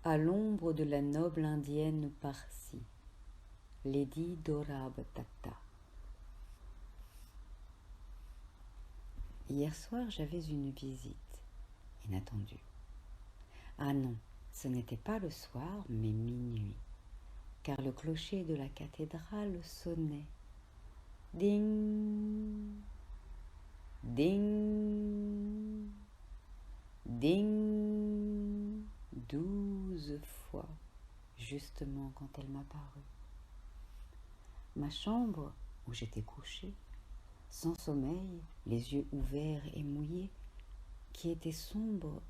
À l'ombre de la noble indienne Parsi, Lady Dorabtata. Hier soir, j'avais une visite inattendue. Ah non, ce n'était pas le soir, mais minuit, car le clocher de la cathédrale sonnait. Ding, ding, ding, 12 fois, justement quand elle m'apparut. Ma chambre, où j'étais couchée, sans sommeil, les yeux ouverts et mouillés, qui était sombre,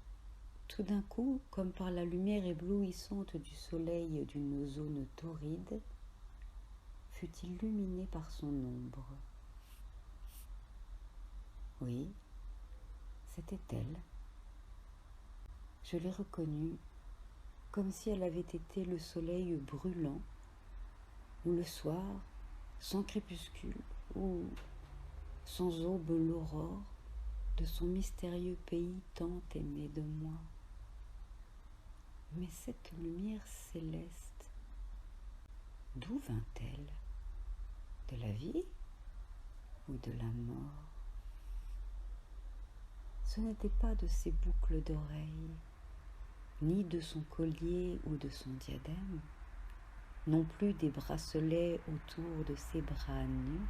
tout d'un coup, comme par la lumière éblouissante du soleil d'une zone torride, fut illuminée par son ombre. Oui, c'était elle. Je l'ai reconnue comme si elle avait été le soleil brûlant, ou le soir, sans crépuscule, ou sans aube l'aurore de son mystérieux pays tant aimé de moi. Mais cette lumière céleste, d'où vint-elle? De la vie ou de la mort? Ce n'était pas de ses boucles d'oreilles, ni de son collier ou de son diadème, non plus des bracelets autour de ses bras nus,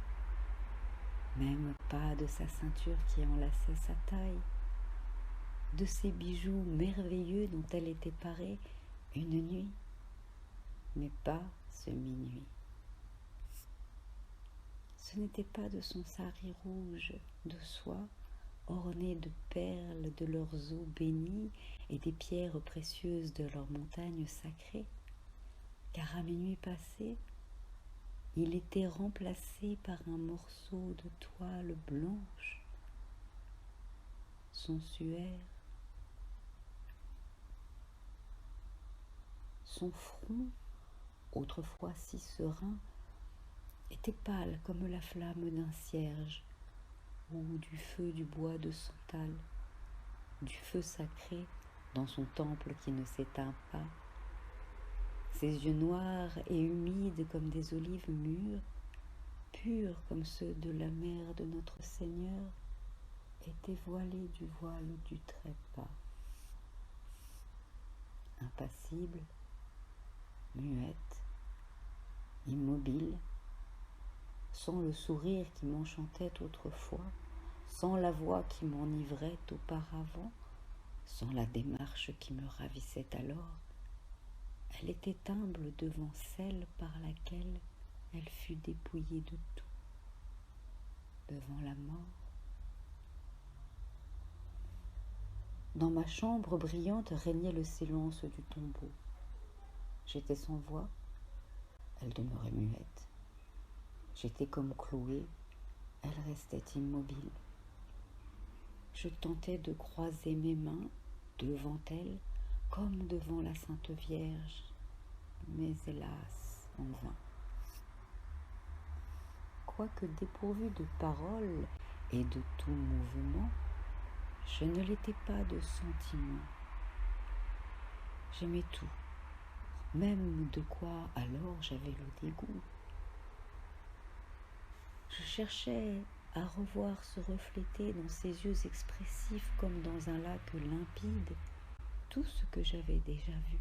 même pas de sa ceinture qui enlaçait sa taille, de ces bijoux merveilleux dont elle était parée une nuit, mais pas ce minuit. Ce n'était pas de son sari rouge de soie, orné de perles de leurs eaux bénies et des pierres précieuses de leurs montagnes sacrées, car à minuit passé, il était remplacé par un morceau de toile blanche, son suaire, son front, autrefois si serein, était pâle comme la flamme d'un cierge ou du feu du bois de santal, du feu sacré dans son temple qui ne s'éteint pas. Ses yeux noirs et humides comme des olives mûres, purs comme ceux de la mère de notre Seigneur, étaient voilés du voile du trépas. Impassible, muette, immobile, sans le sourire qui m'enchantait autrefois, sans la voix qui m'enivrait auparavant, sans la démarche qui me ravissait alors, elle était humble devant celle par laquelle elle fut dépouillée de tout, devant la mort. Dans ma chambre brillante régnait le silence du tombeau. J'étais sans voix, elle demeurait muette. J'étais comme clouée, elle restait immobile. Je tentais de croiser mes mains devant elle, comme devant la Sainte Vierge, mais hélas, en vain. Quoique dépourvue de paroles et de tout mouvement, je ne l'étais pas de sentiments. J'aimais tout, même de quoi alors j'avais le dégoût. Je cherchais à revoir se refléter dans ses yeux expressifs comme dans un lac limpide tout ce que j'avais déjà vu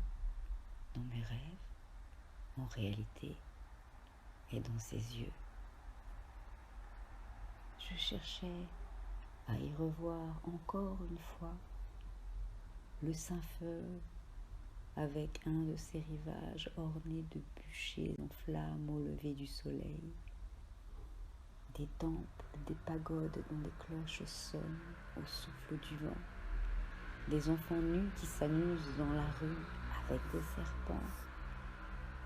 dans mes rêves, en réalité, et dans ses yeux. Je cherchais à y revoir encore une fois le Saint-Feu avec un de ses rivages ornés de bûchers en flammes au lever du soleil, des temples, des pagodes dont les cloches sonnent au souffle du vent, des enfants nus qui s'amusent dans la rue avec des serpents,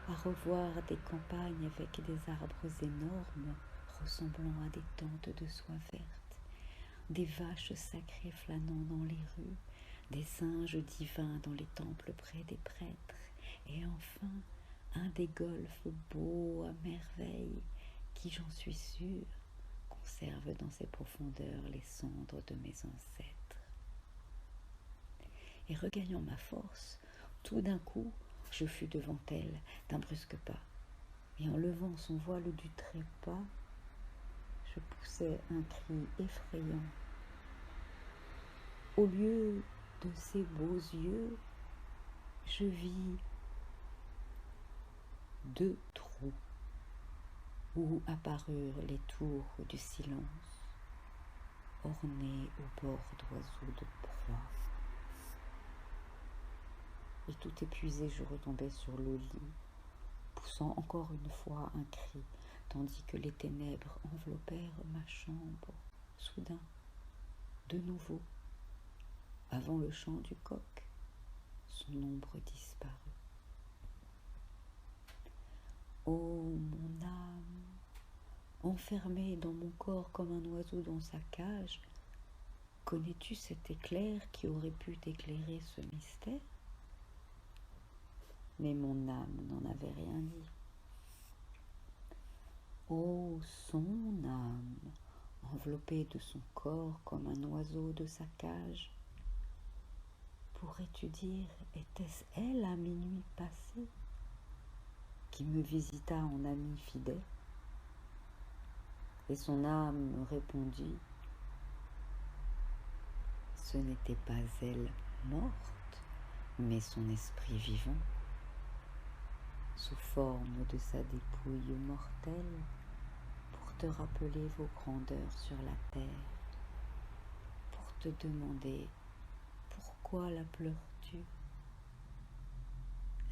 à revoir des campagnes avec des arbres énormes ressemblant à des tentes de soie verte, des vaches sacrées flânant dans les rues, des singes divins dans les temples près des prêtres, et enfin un des golfes beaux à merveille qui, j'en suis sûre, conserve dans ses profondeurs les cendres de mes ancêtres. Et regagnant ma force, Tout d'un coup, je fus devant elle d'un brusque pas, et en levant son voile du trépas, je poussai un cri effrayant. Au lieu de ses beaux yeux, je vis 2 trous où apparurent les tours du silence, ornées au bord d'oiseaux de proie. Et tout épuisé, je retombai sur le lit, poussant encore une fois un cri, tandis que les ténèbres enveloppèrent ma chambre. Soudain, de nouveau, avant le chant du coq, son ombre disparut. Ô mon âme, enfermée dans mon corps comme un oiseau dans sa cage, connais-tu cet éclair qui aurait pu t'éclairer ce mystère? Mais mon âme n'en avait rien dit. Ô son âme, enveloppée de son corps comme un oiseau de sa cage, pourrais-tu dire, était-ce elle à minuit passé qui me visita en amie fidèle? Et son âme me répondit, ce n'était pas elle morte, mais son esprit vivant, sous forme de sa dépouille mortelle, pour te rappeler vos grandeurs sur la terre, pour te demander pourquoi la pleures-tu?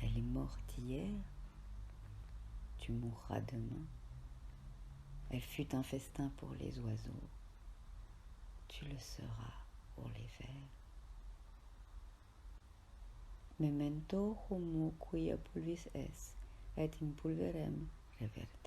Elle est morte hier, tu mourras demain. Elle fut un festin pour les oiseaux, tu le seras pour les vers. Memento homo quia pulvis es, et in pulverem reverti.